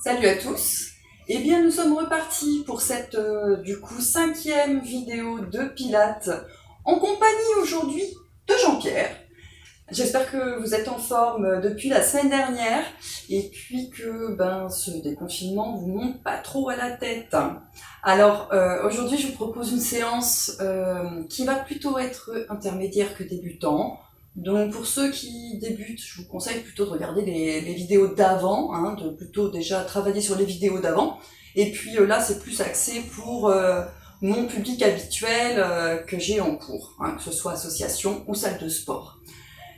Salut à tous. Eh bien, nous sommes repartis pour cette, 5e vidéo de Pilates en compagnie aujourd'hui de Jean-Pierre. J'espère que vous êtes en forme depuis la semaine dernière et puis que ce déconfinement vous monte pas trop à la tête. Alors, aujourd'hui, je vous propose une séance qui va plutôt être intermédiaire que débutant. Donc pour ceux qui débutent, je vous conseille plutôt de regarder les vidéos d'avant, de plutôt déjà travailler sur les vidéos d'avant. Et puis là, c'est plus axé pour mon public habituel que j'ai en cours, que ce soit association ou salle de sport.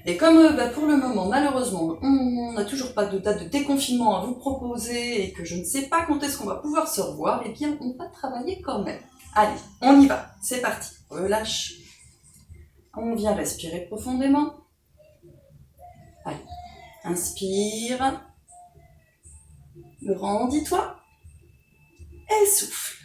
Et comme pour le moment, malheureusement, on n'a toujours pas de date de déconfinement à vous proposer et que je ne sais pas quand est-ce qu'on va pouvoir se revoir, eh bien on va travailler quand même. Allez, on y va, c'est parti, relâche. On vient respirer profondément. Allez, inspire. Grandis-toi. Et souffle.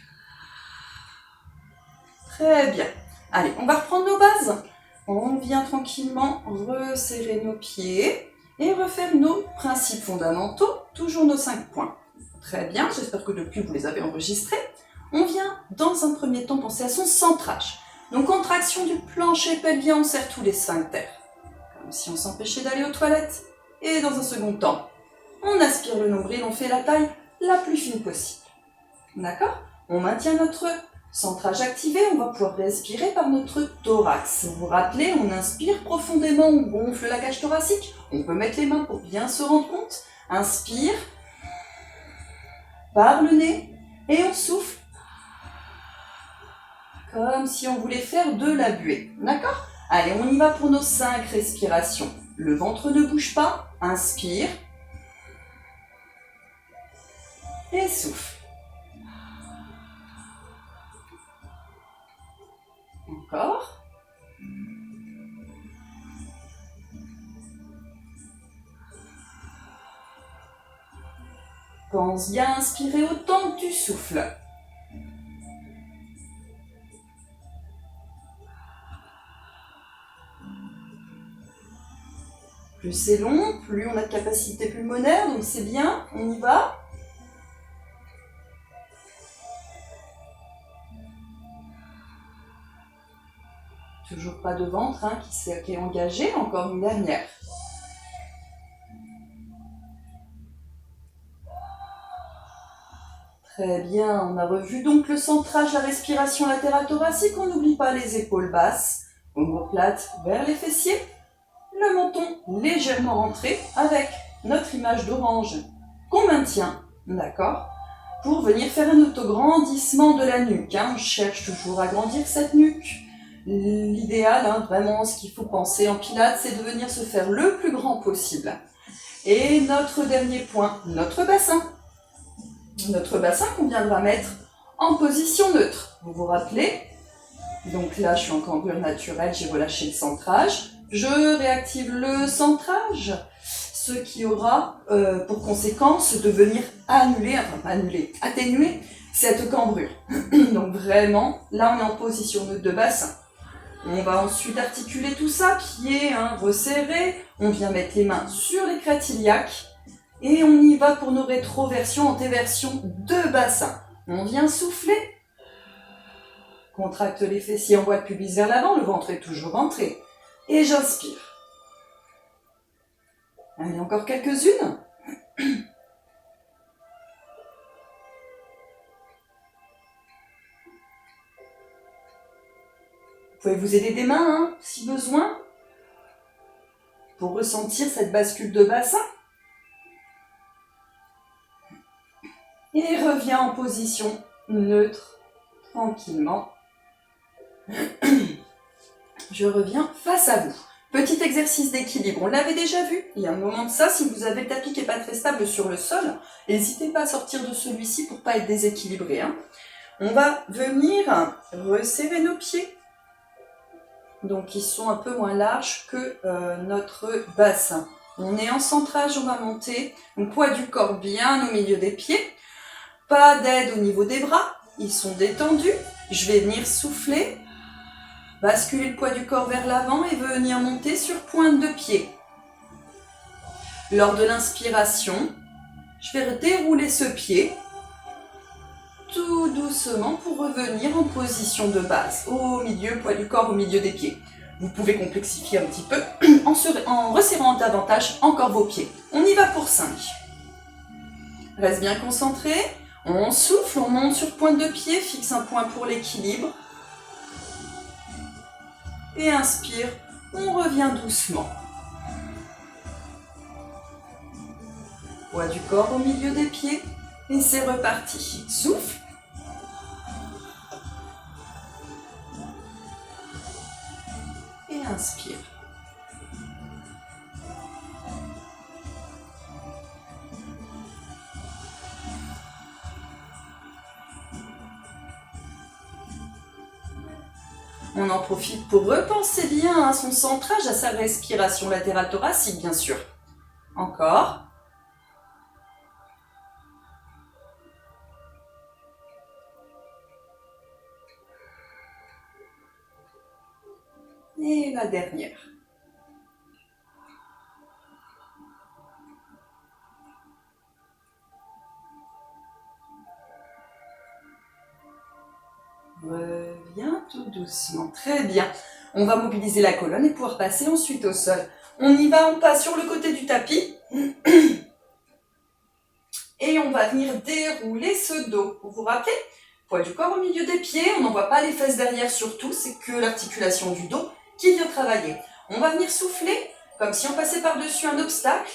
Très bien. Allez, on va reprendre nos bases. On vient tranquillement resserrer nos pieds et refaire nos principes fondamentaux, toujours nos 5 points. Très bien, j'espère que depuis vous les avez enregistrés. On vient dans un premier temps penser à son centrage. Donc contraction du plancher pelvien, on serre tous les sphincters, comme si on s'empêchait d'aller aux toilettes. Et dans un second temps, on aspire le nombril, on fait la taille la plus fine possible. D'accord ? On maintient notre centrage activé, on va pouvoir respirer par notre thorax. Vous vous rappelez, on inspire profondément, on gonfle la cage thoracique. On peut mettre les mains pour bien se rendre compte. Inspire par le nez et on souffle comme si on voulait faire de la buée. D'accord ? Allez, on y va pour nos 5 respirations. Le ventre ne bouge pas. Inspire et souffle. Encore. Pense bien à inspirer autant que tu souffles. Plus c'est long, plus on a de capacité pulmonaire, donc c'est bien, on y va. Toujours pas de ventre qui est engagé, encore une dernière. Très bien, on a revu donc le centrage, la respiration latérale thoracique, on n'oublie pas les épaules basses, omoplate vers les fessiers, le menton légèrement rentré avec notre image d'orange qu'on maintient, d'accord, pour venir faire un autograndissement de la nuque. On cherche toujours à grandir cette nuque. L'idéal, vraiment, ce qu'il faut penser en pilates, c'est de venir se faire le plus grand possible. Et notre dernier point, notre bassin. Notre bassin qu'on viendra mettre en position neutre. Vous vous rappelez ? Donc là, je suis en cambrure naturelle, j'ai relâché le centrage. Je réactive le centrage, ce qui aura pour conséquence de venir atténuer cette cambrure. Donc vraiment, là on est en position neutre de bassin. On va ensuite articuler tout ça, pieds resserrés. On vient mettre les mains sur les crêtes iliaques. Et on y va pour nos rétroversions, antéversions de bassin. On vient souffler. Contracte les fessiers, envoie le pubis vers l'avant, le ventre est toujours rentré. Et j'inspire. Allez, encore quelques-unes. Vous pouvez vous aider des mains, si besoin, pour ressentir cette bascule de bassin. Et reviens en position neutre, tranquillement. Je reviens face à vous. Petit exercice d'équilibre, on l'avait déjà vu il y a un moment de ça. Si vous avez le tapis qui n'est pas très stable sur le sol, n'hésitez pas à sortir de celui-ci pour ne pas être déséquilibré. On va venir resserrer nos pieds. Donc ils sont un peu moins larges que notre bassin. On est en centrage, on va monter. Le poids du corps bien au milieu des pieds. Pas d'aide au niveau des bras, ils sont détendus. Je vais venir souffler, basculer le poids du corps vers l'avant et venir monter sur pointe de pied. Lors de l'inspiration, Je vais dérouler ce pied tout doucement pour revenir en position de base, au milieu, poids du corps au milieu des pieds. Vous pouvez complexifier un petit peu en resserrant davantage encore vos pieds. On y va pour 5. Reste bien concentré. On souffle, on monte sur pointe de pied, fixe un point pour l'équilibre. Et inspire, on revient doucement. Poids du corps au milieu des pieds. Et c'est reparti. Souffle. Et inspire. On en profite pour repenser bien à son centrage, à sa respiration latérale thoracique, bien sûr. Encore. Et la dernière. Reviens tout doucement. Très bien. On va mobiliser la colonne et pouvoir passer ensuite au sol. On y va, on passe sur le côté du tapis. Et on va venir dérouler ce dos. Vous vous rappelez? Poids du corps au milieu des pieds. On n'envoie pas les fesses derrière surtout. C'est que l'articulation du dos qui vient travailler. On va venir souffler comme si on passait par-dessus un obstacle.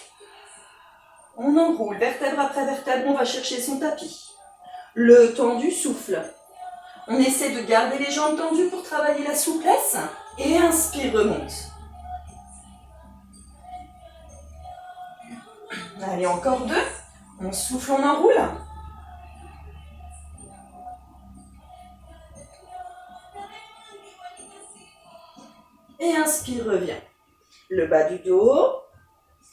On enroule vertèbre après vertèbre. On va chercher son tapis. Le tendu souffle. On essaie de garder les jambes tendues pour travailler la souplesse. Et inspire, remonte. Allez, encore 2. On souffle, on enroule. Et inspire, reviens. Le bas du dos,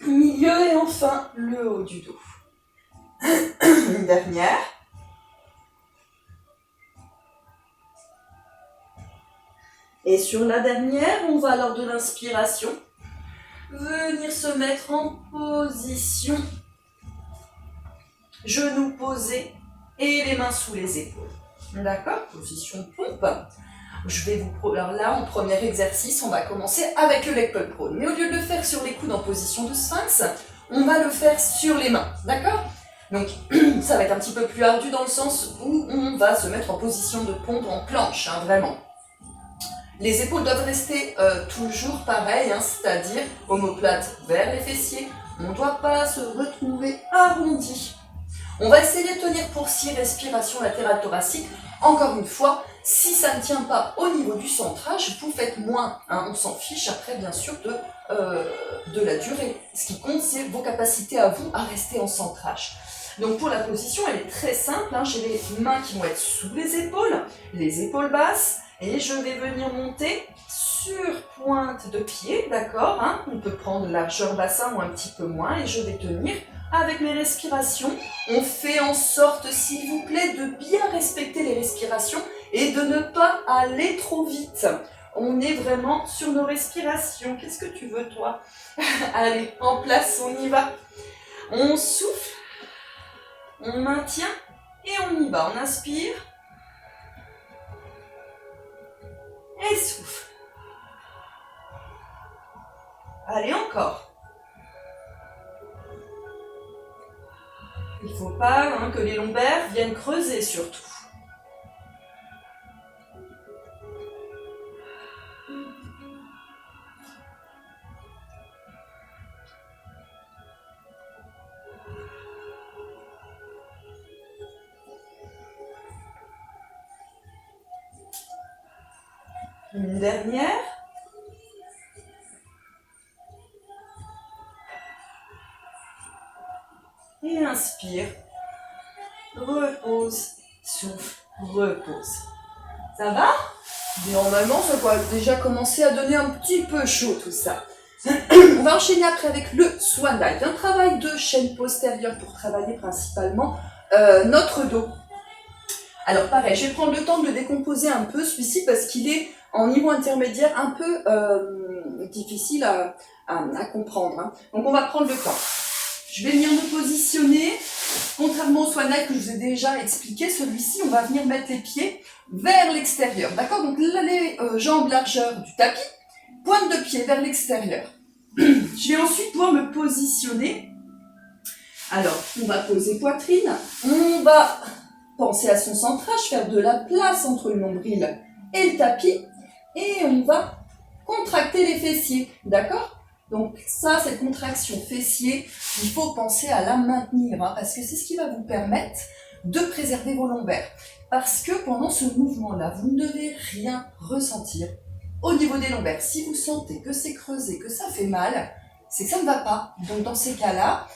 milieu et enfin le haut du dos. Une dernière. Et sur la dernière, on va lors de l'inspiration venir se mettre en position, genoux posés et les mains sous les épaules. D'accord? Position pompe. Alors là, en premier exercice, on va commencer avec le leg pull prone. Mais au lieu de le faire sur les coudes en position de sphinx, on va le faire sur les mains. D'accord? Donc, ça va être un petit peu plus ardu dans le sens où on va se mettre en position de pompe en planche, hein, vraiment. Les épaules doivent rester toujours pareilles, hein, c'est-à-dire omoplate vers les fessiers. On ne doit pas se retrouver arrondi. On va essayer de tenir pour 6 respirations latérales thoraciques. Encore une fois, si ça ne tient pas au niveau du centrage, vous faites moins. Hein, on s'en fiche après, bien sûr, de la durée. Ce qui compte, c'est vos capacités à vous à rester en centrage. Donc pour la position, elle est très simple. Hein, j'ai les mains qui vont être sous les épaules basses. Et je vais venir monter sur pointe de pied, d'accord, hein, on peut prendre largeur bassin ou un petit peu moins, et je vais tenir avec mes respirations. On fait en sorte, s'il vous plaît, de bien respecter les respirations et de ne pas aller trop vite. On est vraiment sur nos respirations. Qu'est-ce que tu veux, toi? Allez, en place, on y va. On souffle, on maintient et on y va. On inspire. Et souffle. Allez, encore. Il ne faut pas que les lombaires viennent creuser surtout. Une dernière. Et inspire. Repose. Souffle. Repose. Ça va? Normalement, ça doit déjà commencer à donner un petit peu chaud tout ça. On va enchaîner après avec le Swan Dive. Un travail de chaîne postérieure pour travailler principalement notre dos. Alors pareil, je vais prendre le temps de le décomposer un peu celui-ci parce qu'il est en niveau intermédiaire un peu difficile à comprendre. Hein. Donc on va prendre le temps. Je vais venir me positionner Contrairement au swan dive que je vous ai déjà expliqué, celui-ci, on va venir mettre les pieds vers l'extérieur. D'accord? Donc là, les jambes largeur du tapis, pointe de pied vers l'extérieur. Je vais ensuite pouvoir me positionner. Alors, on va poser poitrine. On va penser à son centrage, faire de la place entre le nombril et le tapis. Et on va contracter les fessiers. D'accord? Donc ça, cette contraction fessier, il faut penser à la maintenir, hein, parce que c'est ce qui va vous permettre de préserver vos lombaires. Parce que pendant ce mouvement-là, vous ne devez rien ressentir au niveau des lombaires. Si vous sentez que c'est creusé, que ça fait mal, c'est que ça ne va pas. Donc dans ces cas-là,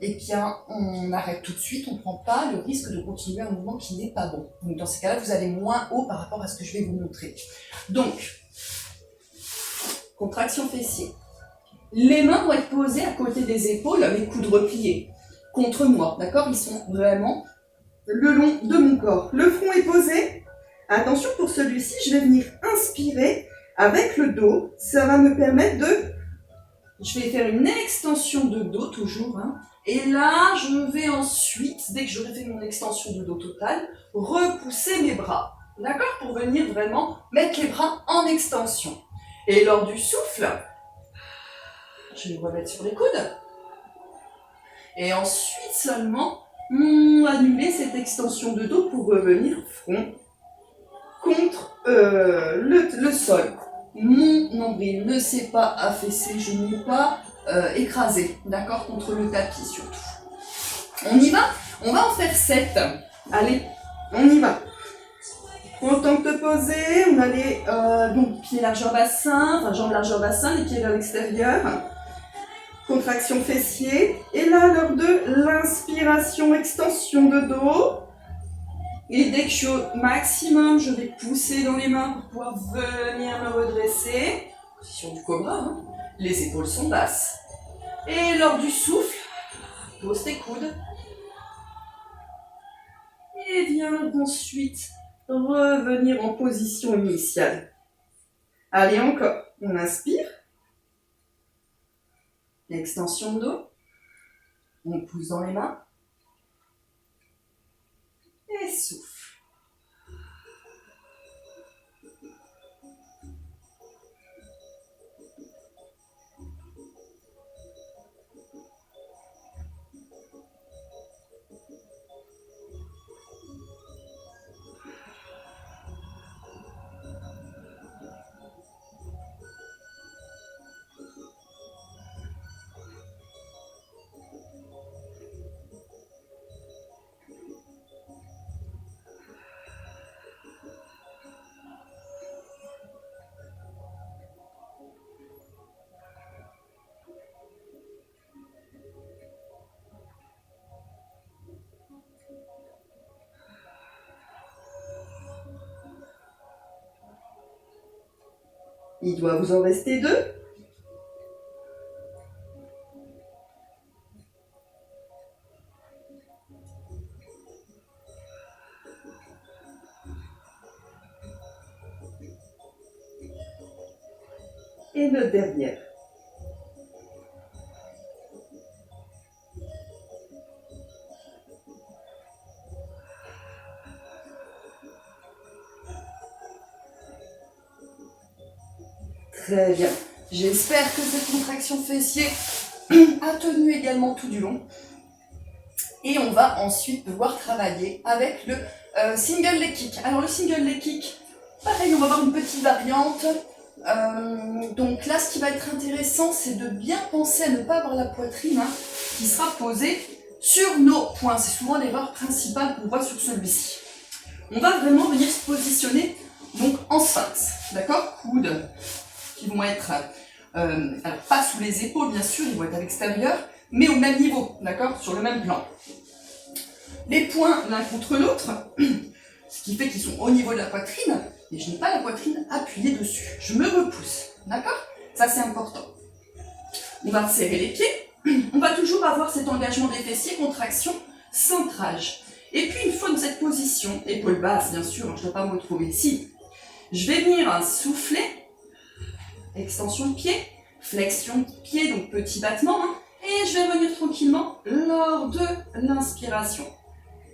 eh bien, on arrête tout de suite, on ne prend pas le risque de continuer un mouvement qui n'est pas bon. Donc dans ces cas-là, vous allez moins haut par rapport à ce que je vais vous montrer. Donc, contraction fessier. Les mains vont être posées à côté des épaules, les coudes repliés contre moi, d'accord? Ils sont vraiment le long de mon corps. Le front est posé. Attention, pour celui-ci, je vais venir inspirer avec le dos. Ça va me permettre de... Je vais faire une extension de dos toujours, hein. Et là, je vais ensuite, dès que j'aurai fait mon extension de dos totale, repousser mes bras, d'accord? Pour venir vraiment mettre les bras en extension. Et lors du souffle, je vais me remettre sur les coudes. Et ensuite seulement, annuler cette extension de dos pour revenir front contre le sol. Mon nombril ne s'est pas affaissé, je n'ai pas écrasé, d'accord, contre le tapis surtout. On y va? On va en faire 7. Allez, on y va. Autant que te poser, on a les donc pieds largeur bassin, enfin jambes largeur bassin, les pieds vers l'extérieur. Contraction fessier. Et là, lors de l'inspiration, extension de dos. Et dès que je suis au maximum, je vais pousser dans les mains pour pouvoir venir me redresser. Position du cobra, hein. Les épaules sont basses. Et lors du souffle, pose tes coudes. Et viens ensuite revenir en position initiale. Allez, encore. On inspire. Extension de dos. On pousse dans les mains. Et souffle. Il doit vous en rester 2. Et le dernier. Très bien. J'espère que cette contraction fessier a tenu également tout du long. Et on va ensuite devoir travailler avec le single leg kick. Alors le single leg kick, pareil, on va avoir une petite variante. Donc là, ce qui va être intéressant, c'est de bien penser à ne pas avoir la poitrine qui sera posée sur nos poings. C'est souvent l'erreur principale qu'on voit sur celui-ci. On va vraiment venir se positionner donc en sphinx, d'accord? Coudes qui vont être, alors pas sous les épaules bien sûr, ils vont être à l'extérieur, mais au même niveau, d'accord? Sur le même plan. Les poings l'un contre l'autre, ce qui fait qu'ils sont au niveau de la poitrine, et je n'ai pas la poitrine appuyée dessus. Je me repousse, d'accord? Ça c'est important. On va serrer les pieds, on va toujours avoir cet engagement des fessiers, contraction, centrage. Et puis une fois dans cette position, épaules basses bien sûr, je ne dois pas me retrouver ici, je vais venir souffler, extension de pied, flexion de pied, donc petit battement, Et je vais revenir tranquillement lors de l'inspiration.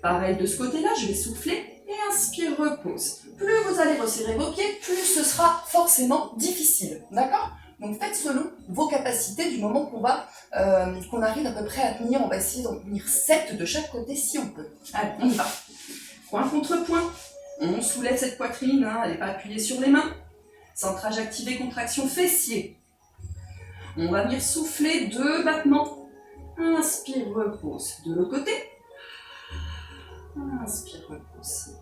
Pareil de ce côté-là, je vais souffler et inspire, repose. Plus vous allez resserrer vos pieds, plus ce sera forcément difficile. D'accord? Donc faites selon vos capacités du moment qu'on arrive à peu près à tenir. On va essayer d'en tenir 7 de chaque côté si on peut. Allez, on y va. Point contre point. On soulève cette poitrine, hein, elle n'est pas appuyée sur les mains. Centrage activé, contraction fessier. On va venir souffler 2 battements. Inspire, repose. De l'autre côté. Inspire, repose.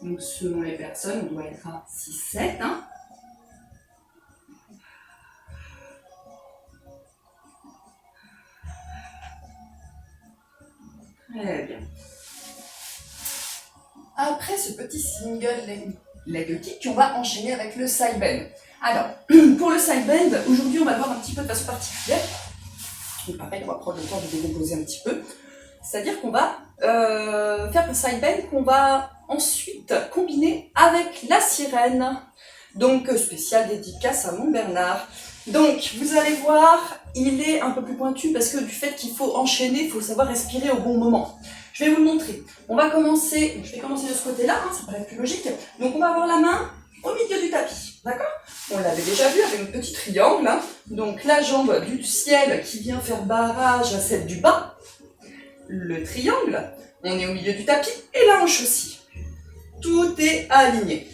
Donc selon les personnes, on doit être à 6-7. Hein. Très bien. Après ce petit single leg kick, on va enchaîner avec le side bend. Alors, pour le side bend, aujourd'hui on va le voir un petit peu de façon particulière. Donc pareil, on va prendre le temps de décomposer un petit peu. C'est-à-dire qu'on va faire un side bend qu'on va ensuite combiner avec la sirène. Donc spéciale dédicace à mon Bernard. Donc vous allez voir, il est un peu plus pointu parce que du fait qu'il faut enchaîner, il faut savoir respirer au bon moment. Je vais vous le montrer. Je vais commencer de ce côté-là, hein, ça paraît plus logique. Donc on va avoir la main au milieu du tapis, d'accord? On l'avait déjà vu avec un petit triangle. Hein. Donc la jambe du ciel qui vient faire barrage à celle du bas. Le triangle, on est au milieu du tapis et la hanche aussi. Tout est aligné.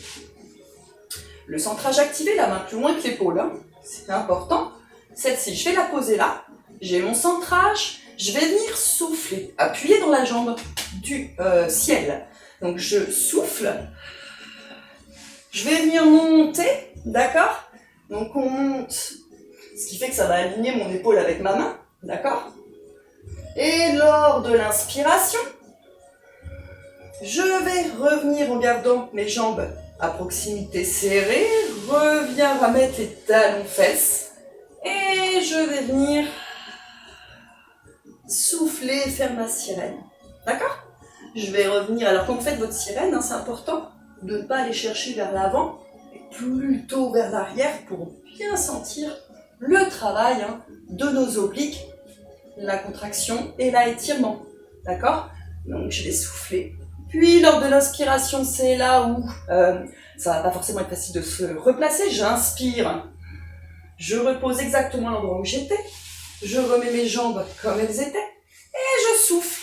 Le centrage activé, la main plus loin que l'épaule, hein. C'est important. Celle-ci, je vais la poser là. J'ai mon centrage. Je vais venir souffler, appuyer dans la jambe du ciel. Donc je souffle. Je vais venir monter, d'accord? Donc on monte, ce qui fait que ça va aligner mon épaule avec ma main, d'accord? Et lors de l'inspiration, je vais revenir en gardant mes jambes à proximité serrée, reviens à mettre les talons fesses et je vais venir souffler, faire ma sirène. D'accord? Je vais revenir, alors quand vous faites votre sirène, hein, c'est important de ne pas aller chercher vers l'avant, mais plutôt vers l'arrière pour bien sentir le travail hein, de nos obliques, la contraction et l'étirement. D'accord? Donc je vais souffler. Puis lors de l'inspiration, c'est là où ça va pas forcément être facile de se replacer. J'inspire. Je repose exactement à l'endroit où j'étais. Je remets mes jambes comme elles étaient. Et je souffle.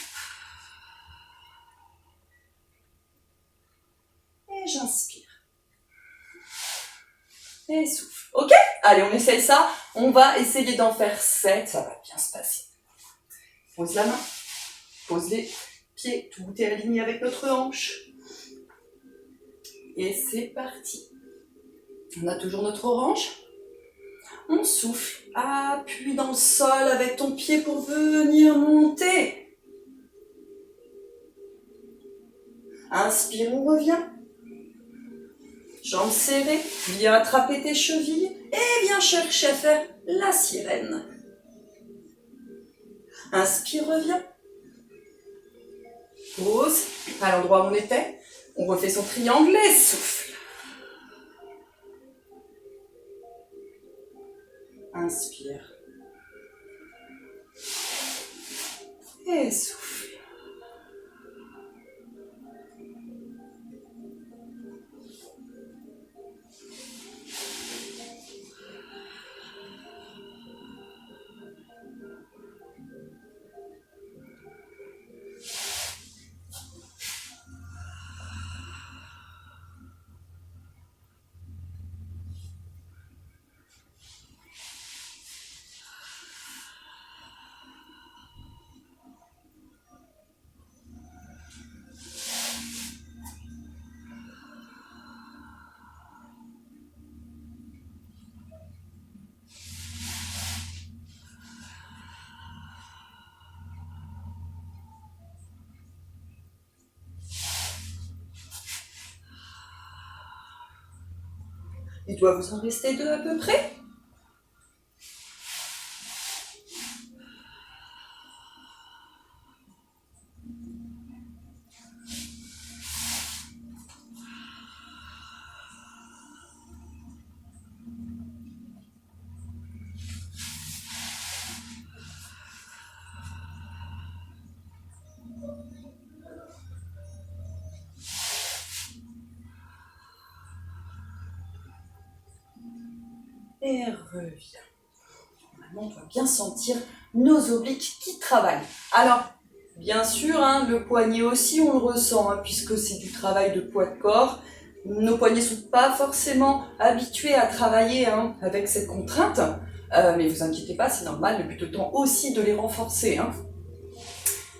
Et j'inspire. Et souffle. Ok? Allez, on essaye ça. On va essayer d'en faire 7. Ça va bien se passer. Pose la main. Pose les pieds. Tout est aligné avec notre hanche. Et c'est parti. On a toujours notre orange. On souffle. Appuie dans le sol avec ton pied pour venir monter. Inspire, on revient. Jambes serrées. Viens attraper tes chevilles. Et viens chercher à faire la sirène. Inspire, reviens. Pose à l'endroit où on était. On refait son triangle et souffle. Inspire. Et souffle. Il doit vous en rester 2 à peu près. Et reviens. Normalement, on doit bien sentir nos obliques qui travaillent. Alors, bien sûr, hein, le poignet aussi, on le ressent, hein, puisque c'est du travail de poids de corps. Nos poignets ne sont pas forcément habitués à travailler hein, avec cette contrainte. Mais vous inquiétez pas, c'est normal, le but étant aussi de les renforcer. Hein.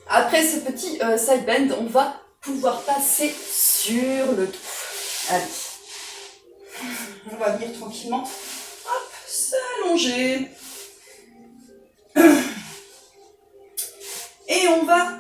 Après ce petit side bend, on va pouvoir passer sur le dos. Allez. On va venir tranquillement. Hop, s'allonger. Et on va,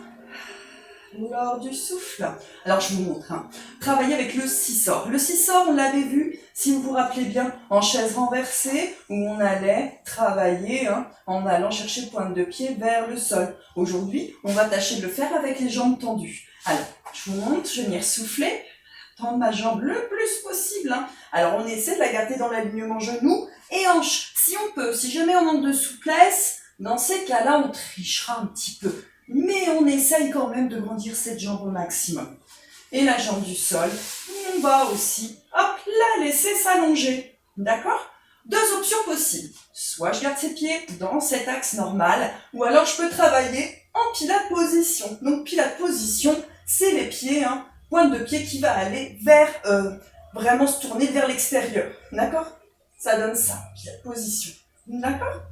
lors du souffle, alors je vous montre, hein, travailler avec le scissor. Le scissor, on l'avait vu, si vous vous rappelez bien, en chaise renversée, où on allait travailler hein, en allant chercher le pointe de pied vers le sol. Aujourd'hui, on va tâcher de le faire avec les jambes tendues. Alors, je vous montre, je vais venir souffler, tendre ma jambe le plus possible. Hein. Alors, on essaie de la garder dans l'alignement genou et hanche, si on peut. Si jamais on manque de souplesse, dans ces cas-là, on trichera un petit peu. Mais on essaye quand même de grandir cette jambe au maximum. Et la jambe du sol, on va aussi, hop, la laisser s'allonger. D'accord? 2 options possibles. Soit je garde ses pieds dans cet axe normal, ou alors je peux travailler en pilates position. Donc pilates position, c'est les pieds, hein, pointe de pied qui va aller vers, vraiment se tourner vers l'extérieur. D'accord? Ça donne ça, pilates position. D'accord?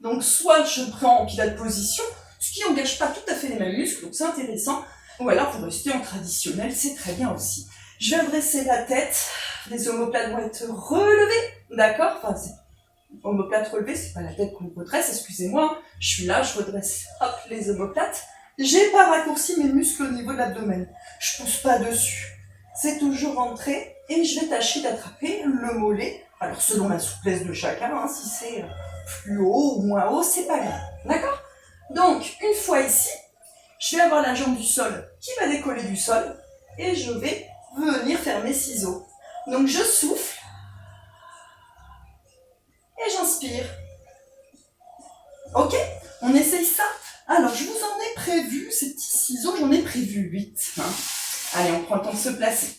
Donc soit je prends en pilates position, ce qui n'engage pas tout à fait les mêmes muscles, donc c'est intéressant. Ou alors pour rester en traditionnel, c'est très bien aussi. Je vais dresser la tête, les omoplates vont être relevées, d'accord? Enfin, omoplates relevées, c'est pas la tête qu'on redresse, excusez-moi. Je suis là, je redresse, hop, les omoplates. J'ai pas raccourci mes muscles au niveau de l'abdomen. Je pousse pas dessus. C'est toujours rentré et je vais tâcher d'attraper le mollet. Alors selon la souplesse de chacun, hein, si c'est plus haut ou moins haut, c'est pas grave, d'accord? Donc, une fois ici, je vais avoir la jambe du sol qui va décoller du sol et je vais venir faire mes ciseaux. Donc, je souffle et j'inspire. Ok? On essaye ça? Alors, je vous en ai prévu, ces petits ciseaux, j'en ai prévu 8. Hein. Allez, on prend le temps de se placer.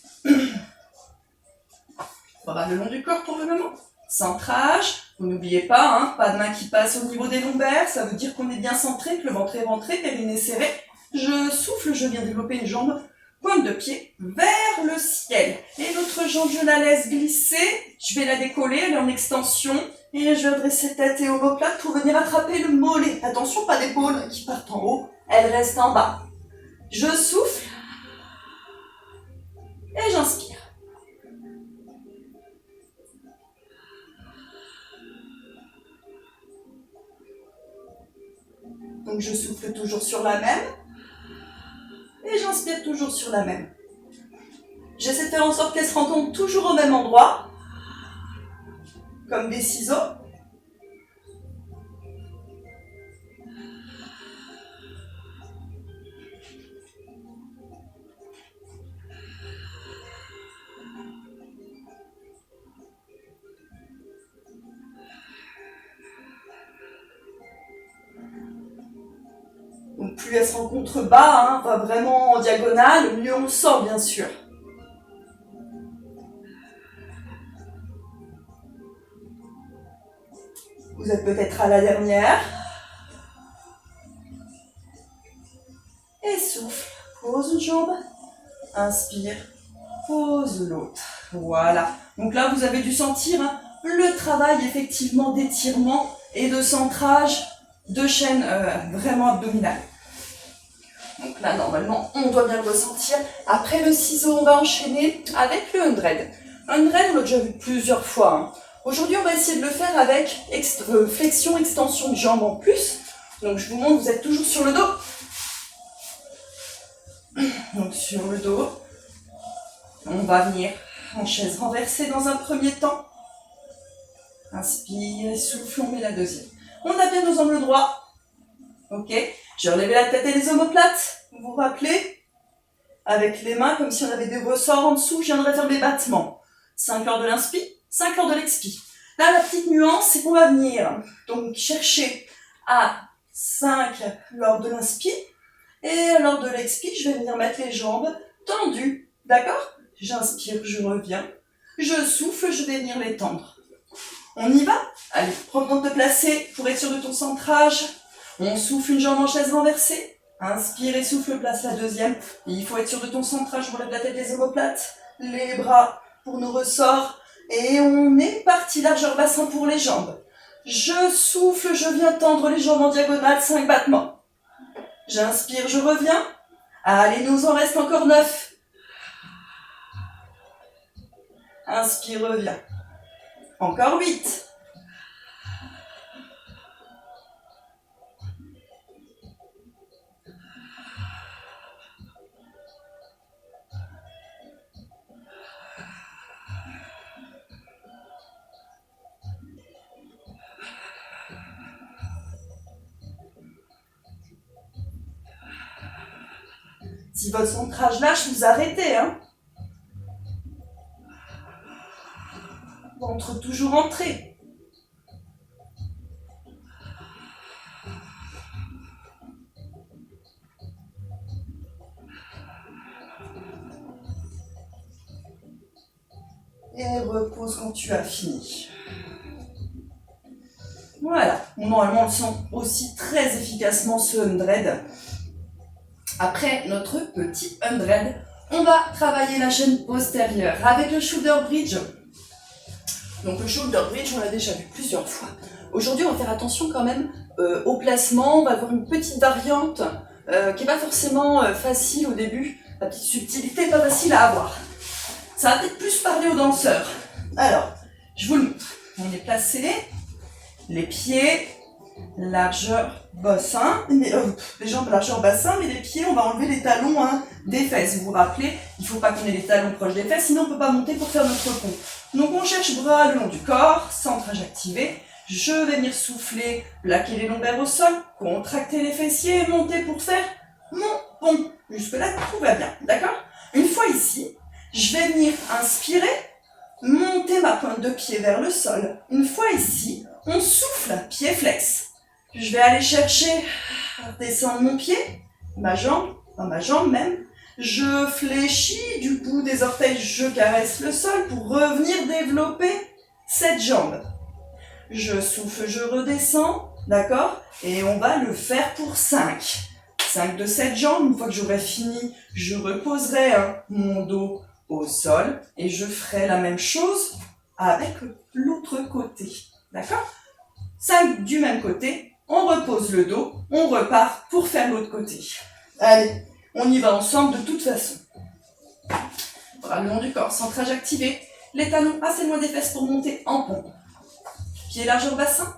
Bras le long du corps pour le moment. Centrage. Vous n'oubliez pas, hein, pas de main qui passe au niveau des lombaires, ça veut dire qu'on est bien centré, que le ventre est rentré, périnée serré. Je souffle, je viens développer une jambe, pointe de pied vers le ciel. Et l'autre jambe, je la laisse glisser, je vais la décoller, elle est en extension, et je vais redresser tête et omoplate pour venir attraper le mollet. Attention, pas d'épaule qui partent en haut, elles restent en bas. Je souffle, et j'inspire. Donc je souffle toujours sur la même. Et j'inspire toujours sur la même. J'essaie de faire en sorte qu'elle se rencontre toujours au même endroit. Comme des ciseaux. Donc plus elle se rencontre bas, hein, va vraiment en diagonale, mieux on le sent bien sûr. Vous êtes peut-être à la dernière. Et souffle, pose une jambe, inspire, pose l'autre. Voilà. Donc là, vous avez dû sentir hein, le travail effectivement d'étirement et de centrage de chaîne vraiment abdominale. Donc là, normalement, on doit bien le ressentir. Après le ciseau, on va enchaîner avec le 100. 100, on l'a déjà vu plusieurs fois. Hein. Aujourd'hui, on va essayer de le faire avec flexion, extension de jambes en plus. Donc je vous montre, vous êtes toujours sur le dos. Donc sur le dos, on va venir en chaise renversée dans un premier temps. Inspire et souffle, on met la deuxième. On a bien nos angles droits. Ok. J'ai relevé la tête et les omoplates. Vous vous rappelez? Avec les mains, comme si on avait des ressorts en dessous, je viendrai faire mes battements. 5 lors de l'inspi, 5 lors de l'expi. Là, la petite nuance, c'est qu'on va venir donc chercher à 5 lors de l'inspi. Et lors de l'expi, je vais venir mettre les jambes tendues. D'accord? J'inspire, je reviens. Je souffle, je vais venir les tendre. On y va? Allez, prends le temps de te placer pour être sûr de ton centrage. On souffle une jambe en chaise renversée. Inspire et souffle, place la deuxième. Il faut être sûr de ton centrage. On relève la tête des omoplates. Les bras pour nos ressorts. Et on est parti, largeur bassin pour les jambes. Je souffle, je viens tendre les jambes en diagonale, 5 battements. J'inspire, je reviens. Allez, nous en reste encore 9. Inspire, reviens. Encore 8. Si votre centrage lâche, vous arrêtez, hein. Ventre toujours entré. Et repose quand tu as fini. Voilà. Normalement, on le sent aussi très efficacement ce 100. Après notre petit 100, on va travailler la chaîne postérieure avec le shoulder bridge. Donc le shoulder bridge, on l'a déjà vu plusieurs fois. Aujourd'hui, on va faire attention quand même au placement. On va avoir une petite variante qui n'est pas forcément facile au début. La petite subtilité n'est pas facile à avoir. Ça va peut-être plus parler aux danseurs. Alors, je vous le montre. On est placé, les pieds, largeur bassin, les jambes largeur bassin, mais les pieds, on va enlever les talons des fesses. Vous vous rappelez, il ne faut pas qu'on ait les talons proches des fesses, sinon on ne peut pas monter pour faire notre pont. Donc on cherche bras le long du corps, centrage activé. Je vais venir souffler, plaquer les lombaires au sol, contracter les fessiers et monter pour faire mon pont. Jusque là, tout va bien, d'accord? Une fois ici, je vais venir inspirer, monter ma pointe de pied vers le sol. Une fois ici, on souffle, pied flex. Je vais aller chercher, descendre mon pied, ma jambe même. Je fléchis du bout des orteils, je caresse le sol pour revenir développer cette jambe. Je souffle, je redescends, d'accord? Et on va le faire pour 5. 5 de cette jambe. Une fois que j'aurai fini, je reposerai mon dos au sol et je ferai la même chose avec l'autre côté, d'accord? 5 du même côté, on repose le dos, on repart pour faire l'autre côté. Allez, on y va ensemble de toute façon. Bras le long du corps, centrage activé, les talons assez loin des fesses pour monter en pont. Pieds largeur bassin,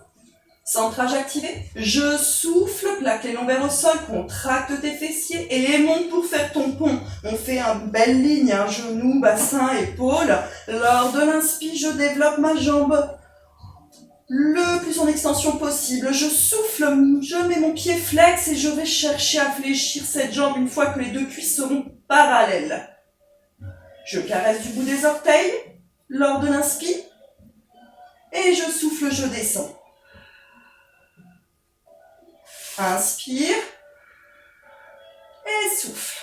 centrage activé, je souffle, plaque les lombaires au sol, contracte tes fessiers et monte pour faire ton pont. On fait une belle ligne, genou, bassin, épaule. Lors de l'inspi, je développe ma jambe le plus en extension possible. Je souffle, je mets mon pied flex et je vais chercher à fléchir cette jambe une fois que les deux cuisses seront parallèles. Je caresse du bout des orteils lors de l'inspi et je souffle, je descends. Inspire et souffle.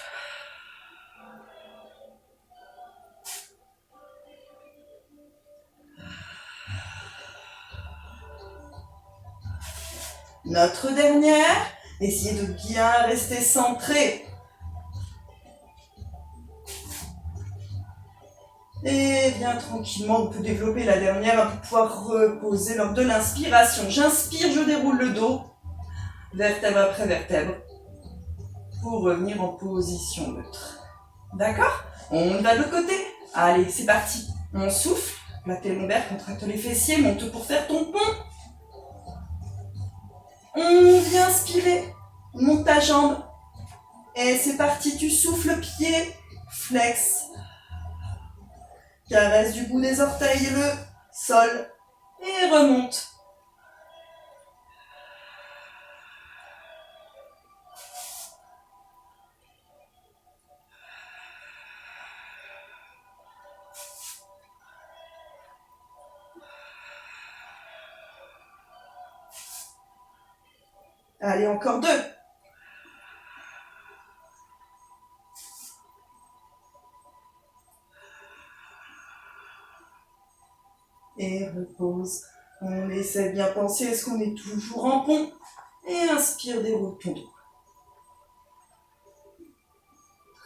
Notre dernière, essayez de bien rester centré. Et bien tranquillement, on peut développer la dernière pour pouvoir reposer lors de l'inspiration. J'inspire, je déroule le dos, vertèbre après vertèbre, pour revenir en position neutre. D'accord? On va de l'autre côté. Allez, c'est parti. On souffle, plaque les lombaires, contracte les fessiers, monte pour faire ton pont. On vient inspirer, monte ta jambe. Et c'est parti, tu souffles, pied, flex. Caresse du bout des orteils le sol. Et remonte. Allez, encore 2. Et repose. On essaie de bien penser, est-ce qu'on est toujours en pont? Et inspire, déroule ton dos.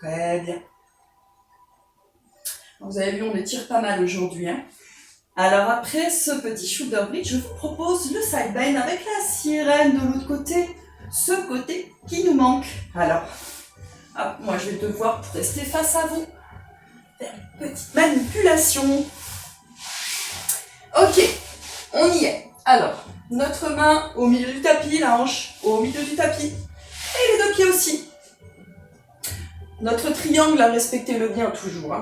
Très bien. Vous avez vu, on étire pas mal aujourd'hui. Alors après ce petit shoulder bridge, je vous propose le side bend avec la sirène de l'autre côté. Ce côté qui nous manque. Alors, moi je vais devoir rester face à vous. Faire une petite manipulation. Ok, on y est. Alors, notre main au milieu du tapis, la hanche au milieu du tapis. Et les 2 pieds aussi. Notre triangle, respectez-le bien toujours.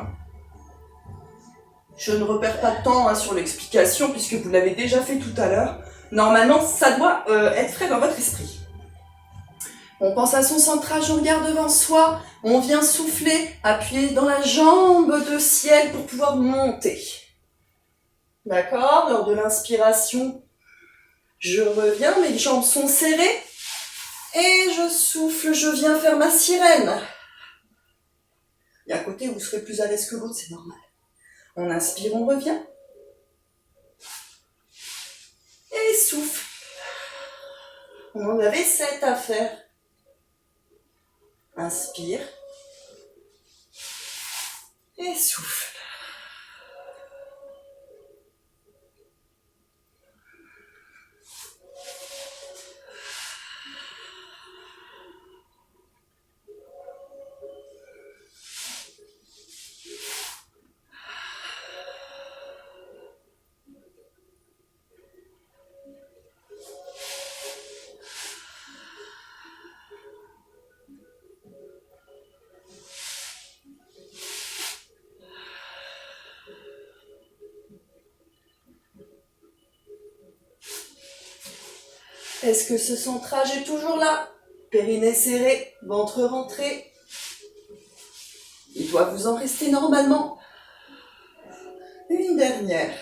Je ne repère pas de temps sur l'explication puisque vous l'avez déjà fait tout à l'heure. Normalement, ça doit être frais dans votre esprit. On pense à son centrage, on regarde devant soi, on vient souffler, appuyer dans la jambe de ciel pour pouvoir monter. D'accord? Lors de l'inspiration, je reviens, mes jambes sont serrées et je souffle, je viens faire ma sirène. Il y a un côté où vous serez plus à l'aise que l'autre, c'est normal. On inspire, on revient. Et souffle. On en avait 7 à faire. Inspire. Et souffle. Est-ce que ce centrage est toujours là? Périnée serré, ventre rentré. Il doit vous en rester normalement. Une dernière.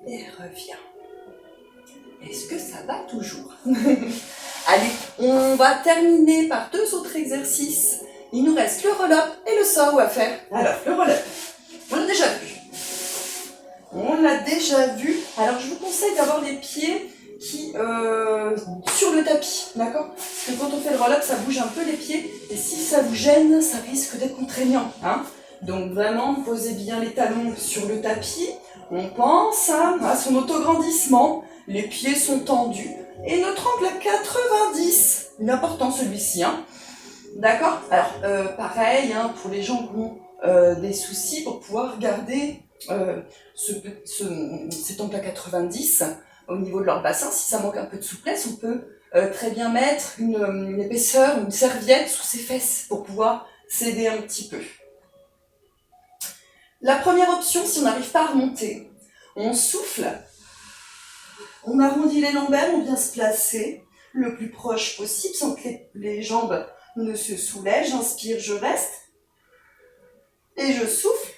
Et reviens. Est-ce que ça va toujours? Allez, on va terminer par 2 autres exercices. Il nous reste le roll-up et le saut à faire. Alors, le roll-up, on l'a déjà vu. On l'a déjà vu. Alors, je vous conseille d'avoir les pieds qui sur le tapis, d'accord? Parce que quand on fait le roll-up, ça bouge un peu les pieds. Et si ça vous gêne, ça risque d'être contraignant. Donc, vraiment, posez bien les talons sur le tapis. On pense à son autograndissement. Les pieds sont tendus. Et notre angle à 90. Il est important celui-ci. D'accord? Alors, pareil, pour les gens qui ont des soucis pour pouvoir garder cet angle à 90 au niveau de leur bassin. Si ça manque un peu de souplesse, on peut très bien mettre une épaisseur, une serviette sous ses fesses pour pouvoir s'aider un petit peu. La première option, si on n'arrive pas à remonter, on souffle, on arrondit les lombaires, on vient se placer le plus proche possible sans que les jambes ne se soulèvent. J'inspire, je reste et je souffle,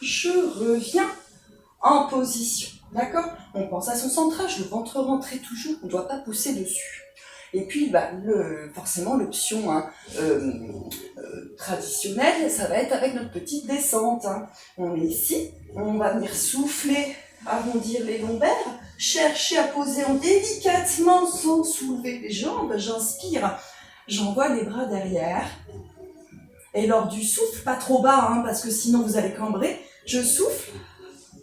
je reviens en position. D'accord? On pense à son centrage, le ventre rentré toujours, on ne doit pas pousser dessus. Et puis, forcément, l'option traditionnelle, ça va être avec notre petite descente. On est ici, on va venir souffler, arrondir les lombaires, chercher à poser délicatement sans soulever les jambes. J'inspire, j'envoie les bras derrière. Et lors du souffle, pas trop bas, parce que sinon vous allez cambrer, je souffle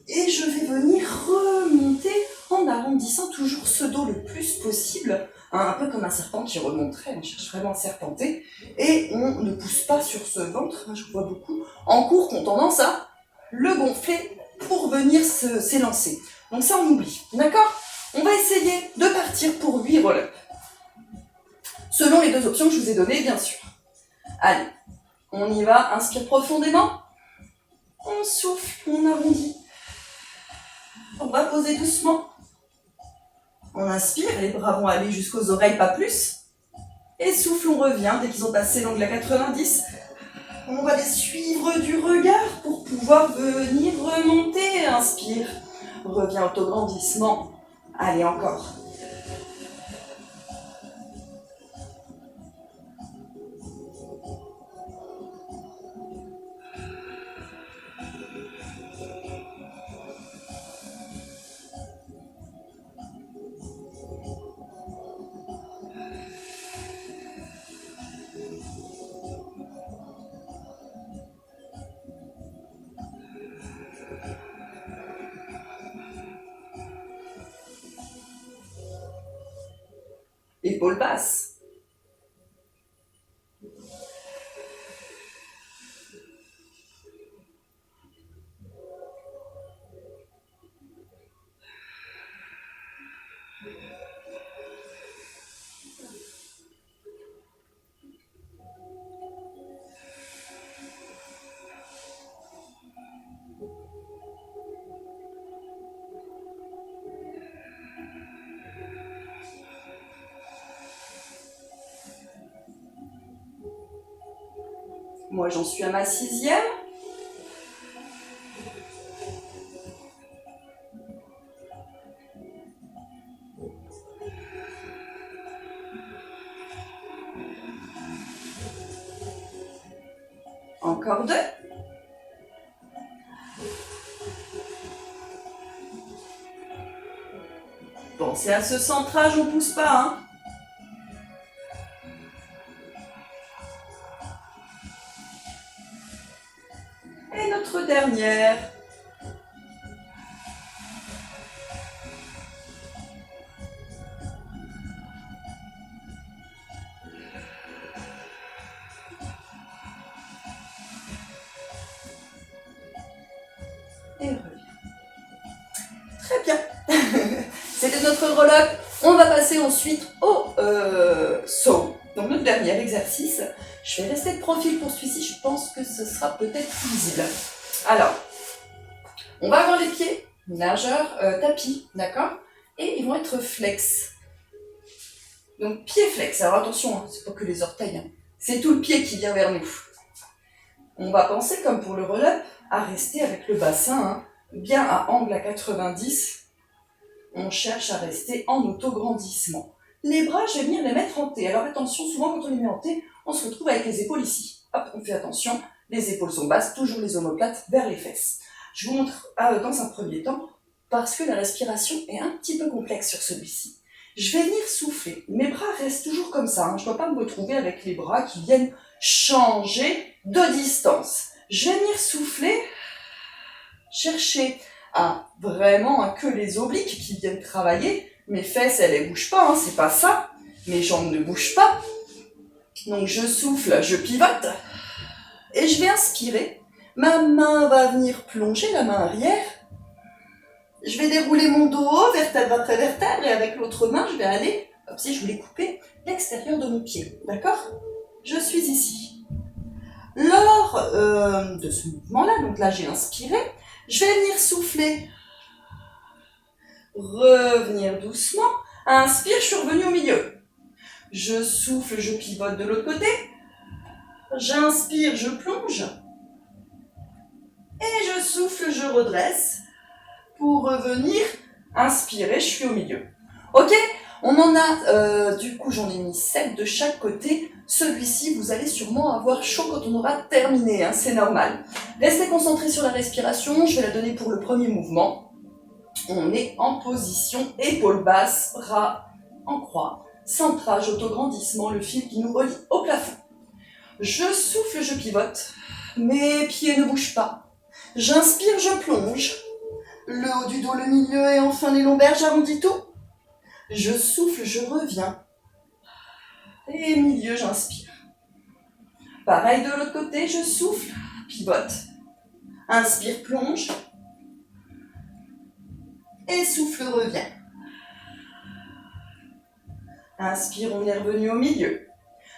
et je vais venir remonter en arrondissant toujours ce dos le plus possible. Un peu comme un serpent qui remonterait, on cherche vraiment à serpenter. Et on ne pousse pas sur ce ventre, je vois beaucoup, en cours qui ont tendance à le gonfler pour venir s'élancer. Donc ça, on oublie. D'accord? On va essayer de partir pour 8 roll-up. Selon les 2 options que je vous ai données, bien sûr. Allez, on y va. Inspire profondément. On souffle, on arrondit. On va poser doucement. On inspire, les bras vont aller jusqu'aux oreilles, pas plus. Et souffle, on revient. Dès qu'ils ont passé l'angle à 90, on va les suivre du regard pour pouvoir venir remonter. Inspire, reviens autograndissement. Allez, encore. Épaules basses. Moi, j'en suis à ma 6e. Encore 2. Pensez à ce centrage, on ne pousse pas, hein. Et notre dernière. Et revient. Très bien. C'était notre roll-up. On va passer ensuite au saut. Donc notre dernier exercice. Je vais rester de profil pour celui-ci. Je pense que ce sera peut-être plus visible. Alors, on va avoir les pieds nageurs tapis, d'accord? Et ils vont être flex. Donc pied flex. Alors attention, hein, c'est pas que les orteils. Hein. C'est tout le pied qui vient vers nous. On va penser, comme pour le roll-up, à rester avec le bassin hein, bien à angle à 90. On cherche à rester en autograndissement. Les bras, je vais venir les mettre en T. Alors attention, souvent quand on les met en T, on se retrouve avec les épaules ici. Hop, on fait attention, les épaules sont basses, toujours les omoplates vers les fesses. Je vous montre dans un premier temps, parce que la respiration est un petit peu complexe sur celui-ci. Je vais venir souffler. Mes bras restent toujours comme ça. Hein. Je ne dois pas me retrouver avec les bras qui viennent changer de distance. Je vais venir souffler, chercher à vraiment que les obliques qui viennent travailler. Mes fesses, elles ne bougent pas, hein, c'est pas ça. Mes jambes ne bougent pas. Donc je souffle, je pivote. Et je vais inspirer. Ma main va venir plonger, la main arrière. Je vais dérouler mon dos haut, vertèbre après vertèbre. Et avec l'autre main, je vais aller, comme si je voulais couper l'extérieur de mon pied. D'accord? Je suis ici. Lors de ce mouvement-là, donc là j'ai inspiré, je vais venir souffler. Revenir doucement. Inspire, je suis revenu au milieu. Je souffle, je pivote de l'autre côté. J'inspire, je plonge. Et je souffle, je redresse. Pour revenir, inspirer, je suis au milieu. Ok? On en a, du coup j'en ai mis 7 de chaque côté. Celui-ci, vous allez sûrement avoir chaud quand on aura terminé, hein, c'est normal. Restez concentrés sur la respiration, je vais la donner pour le premier mouvement. On est en position épaules basses, bras en croix, centrage, autograndissement, le fil qui nous relie au plafond. Je souffle, je pivote, mes pieds ne bougent pas. J'inspire, je plonge. Le haut du dos, le milieu et enfin les lombaires, j'arrondis tout. Je souffle, je reviens. Et milieu, j'inspire. Pareil de l'autre côté, je souffle, pivote. Inspire, plonge. Et souffle revient. Inspire, on est revenu au milieu.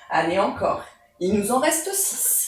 Allez, encore. Il nous en reste 6.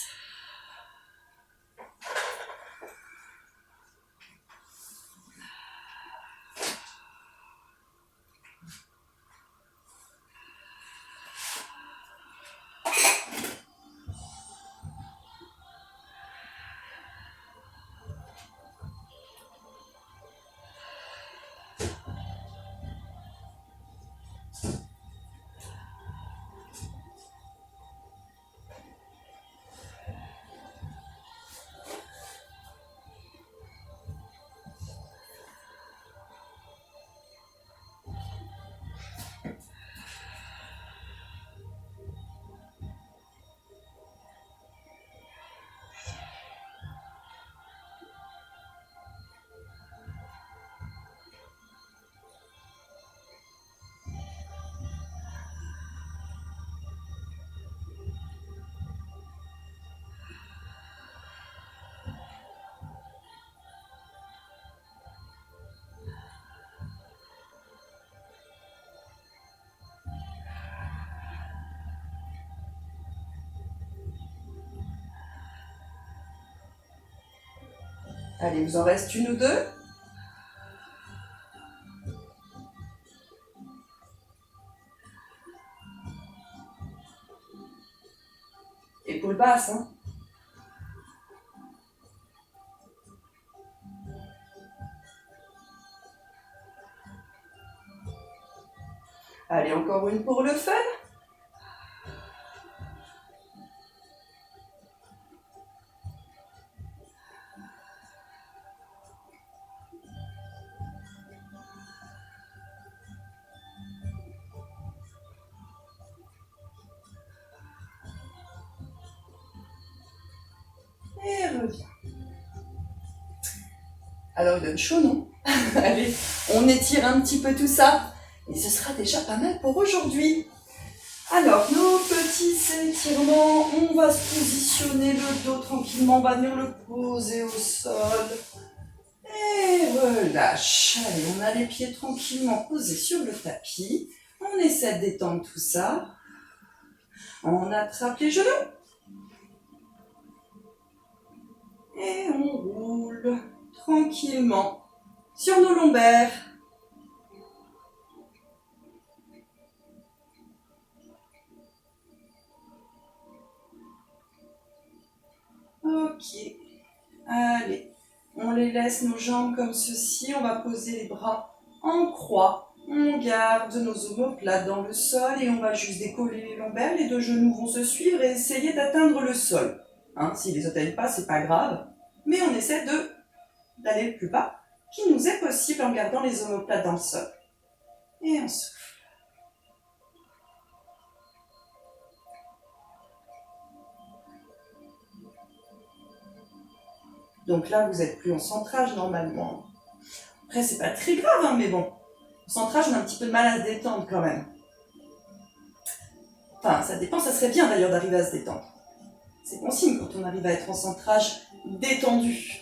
Allez, il vous en reste 1 ou 2. Épaule basse, hein. Allez, encore une pour le fun. Et reviens. Alors, il donne chaud, non? Allez, on étire un petit peu tout ça. Et ce sera déjà pas mal pour aujourd'hui. Alors, nos petits étirements, on va se positionner le dos tranquillement, on va venir le poser au sol. Et relâche. Allez, on a les pieds tranquillement posés sur le tapis. On essaie de détendre tout ça. On attrape les genoux. Et on roule tranquillement sur nos lombaires. Ok. Allez, on les laisse nos jambes comme ceci. On va poser les bras en croix. On garde nos omoplates dans le sol et on va juste décoller les lombaires. Les 2 genoux vont se suivre et essayer d'atteindre le sol. Hein, s'ils ne les atteignent pas, c'est pas grave. Mais on essaie d'aller le plus bas qu'il nous est possible en gardant les omoplates dans le sol. Et on souffle. Donc là, vous n'êtes plus en centrage normalement. Après, c'est pas très grave, hein, mais bon. En centrage, on a un petit peu de mal à se détendre quand même. Enfin, ça dépend, ça serait bien d'ailleurs d'arriver à se détendre. C'est bon signe quand on arrive à être en centrage détendu.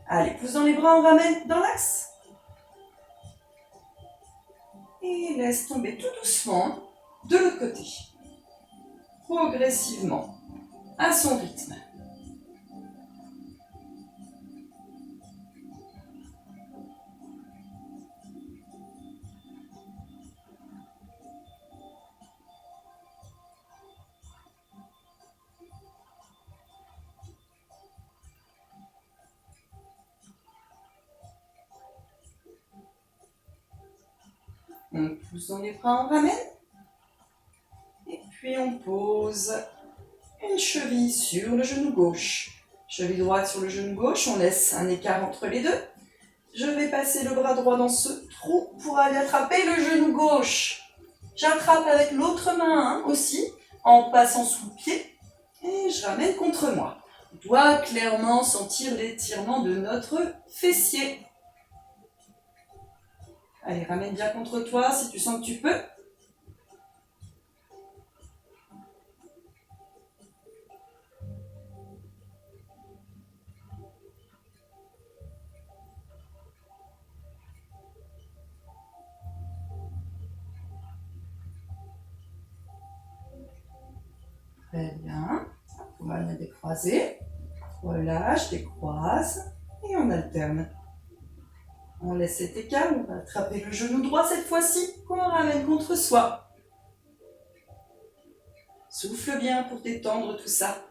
Allez, pousse dans les bras, on ramène dans l'axe. Et laisse tomber tout doucement de l'autre côté. Progressivement, à son rythme. On pousse dans les bras, on ramène. Et puis on pose une cheville sur le genou gauche. Cheville droite sur le genou gauche, on laisse un écart entre les deux. Je vais passer le bras droit dans ce trou pour aller attraper le genou gauche. J'attrape avec l'autre main aussi, en passant sous le pied. Et je ramène contre moi. On doit clairement sentir l'étirement de notre fessier. Allez, ramène bien contre toi si tu sens que tu peux. Très bien. On va bien décroiser. Relâche, décroise. Et on alterne. On laisse cet écart. On va attraper le genou droit cette fois-ci. Qu'on ramène contre soi. Souffle bien pour détendre tout ça.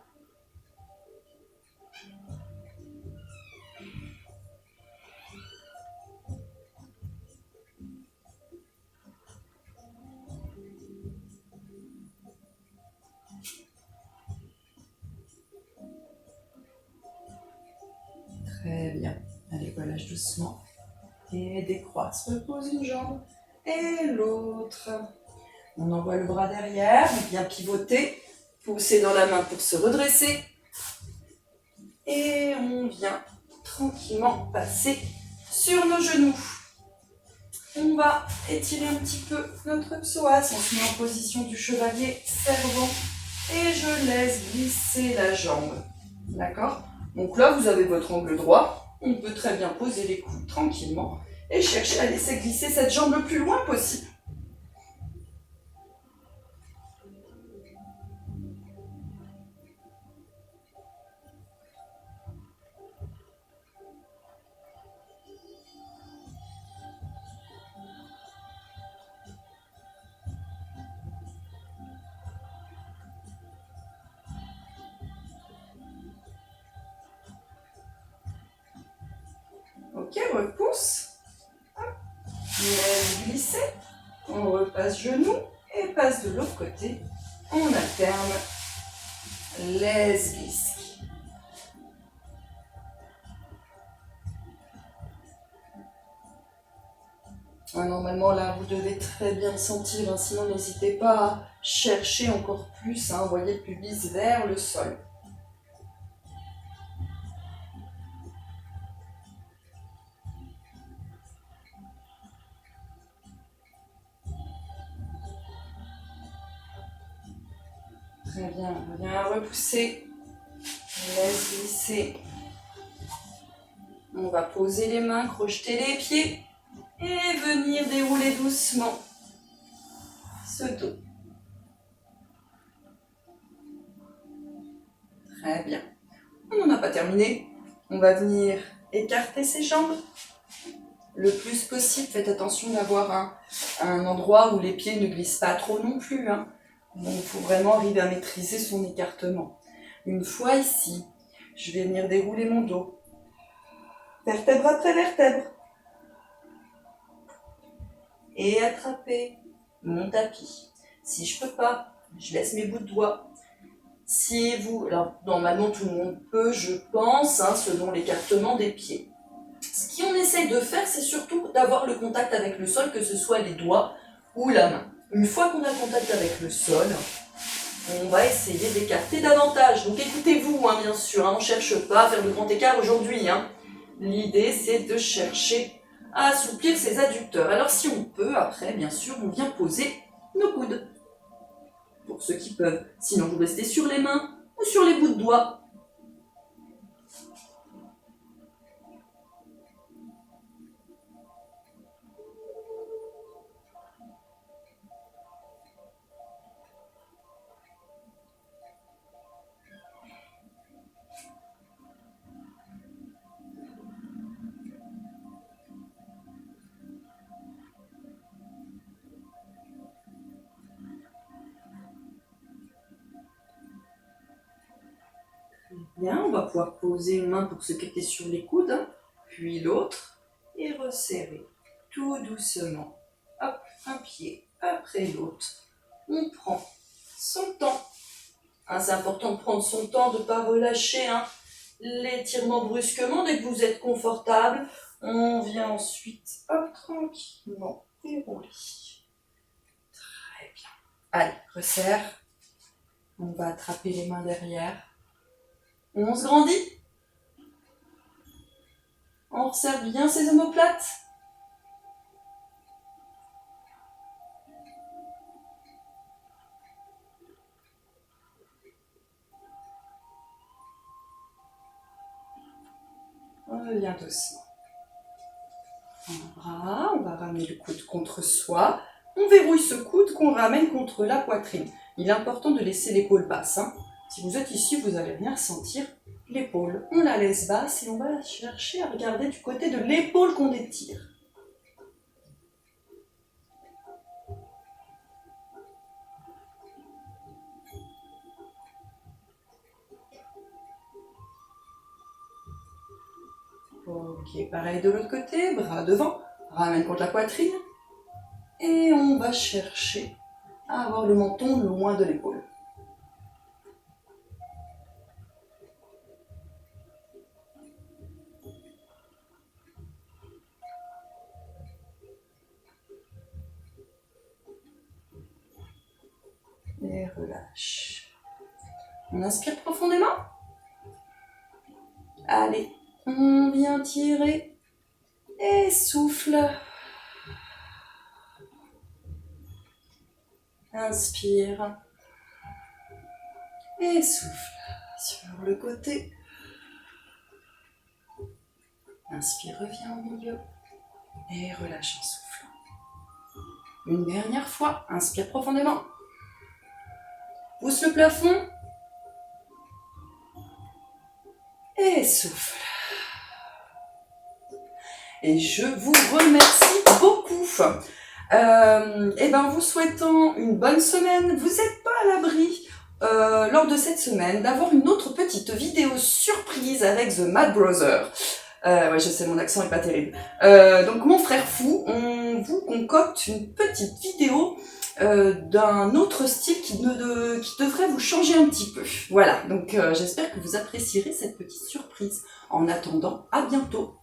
Très bien. Allez, relâche doucement. Et décroise. Repose une jambe et l'autre. On envoie le bras derrière, bien pivoter. Pousser dans la main pour se redresser. Et on vient tranquillement passer sur nos genoux. On va étirer un petit peu notre psoas. On se met en position du chevalier servant. Et je laisse glisser la jambe. D'accord ? Donc là, vous avez votre angle droit. On peut très bien poser les coudes tranquillement et chercher à laisser glisser cette jambe le plus loin possible. Ok, repousse. Laisse glisser. On repasse genou et passe de l'autre côté. On alterne. Laisse glisser. Normalement, là, vous devez très bien sentir, sinon n'hésitez pas à chercher encore plus, envoyer le pubis vers le sol. Très bien, bien repousser, laisse glisser. On va poser les mains, crocheter les pieds et venir dérouler doucement ce dos. Très bien. On n'en a pas terminé. On va venir écarter ses jambes le plus possible. Faites attention d'avoir un endroit où les pieds ne glissent pas trop non plus. Donc il faut vraiment arriver à maîtriser son écartement. Une fois ici, je vais venir dérouler mon dos. Vertèbre après vertèbre. Et attraper mon tapis. Si je peux pas, je laisse mes bouts de doigts. Si vous, alors normalement tout le monde peut, je pense, selon l'écartement des pieds. Ce qu'on essaye de faire, c'est surtout d'avoir le contact avec le sol, que ce soit les doigts ou la main. Une fois qu'on a le contact avec le sol, on va essayer d'écarter davantage. Donc écoutez-vous, bien sûr, on ne cherche pas à faire de grand écart aujourd'hui. L'idée, c'est de chercher à assouplir ses adducteurs. Alors si on peut, après, bien sûr, on vient poser nos coudes. Pour ceux qui peuvent. Sinon, vous restez sur les mains ou sur les bouts de doigts. Bien, on va pouvoir poser une main pour ceux qui étaient sur les coudes, puis l'autre, et resserrer tout doucement. Hop, un pied après l'autre. On prend son temps. C'est important de prendre son temps, de ne pas relâcher l'étirement brusquement. Dès que vous êtes confortable, on vient ensuite, hop, tranquillement dérouler. Très bien. Allez, resserre. On va attraper les mains derrière. On se grandit. On resserre bien ses omoplates. On revient doucement. Un bras, on va ramener le coude contre soi. On verrouille ce coude qu'on ramène contre la poitrine. Il est important de laisser l'épaule basse. Hein. Si vous êtes ici, vous n'allez rien ressentir. L'épaule, on la laisse basse et on va chercher à regarder du côté de l'épaule qu'on étire. Ok, pareil de l'autre côté, bras devant, ramène contre la poitrine. Et on va chercher à avoir le menton loin de l'épaule. Et relâche. On inspire profondément. Allez, on vient tirer. Et souffle. Inspire. Et souffle. Sur le côté. Inspire, reviens au milieu. Et relâche en soufflant. Une dernière fois, inspire profondément. Pousse le plafond. Et souffle. Et je vous remercie beaucoup. Et en vous souhaitant une bonne semaine, vous n'êtes pas à l'abri lors de cette semaine d'avoir une autre petite vidéo surprise avec The Mad Brother. Ouais, je sais, mon accent est pas terrible. Donc mon frère fou, on vous concocte une petite vidéo d'un autre style qui devrait vous changer un petit peu. Voilà, donc j'espère que vous apprécierez cette petite surprise. En attendant, à bientôt.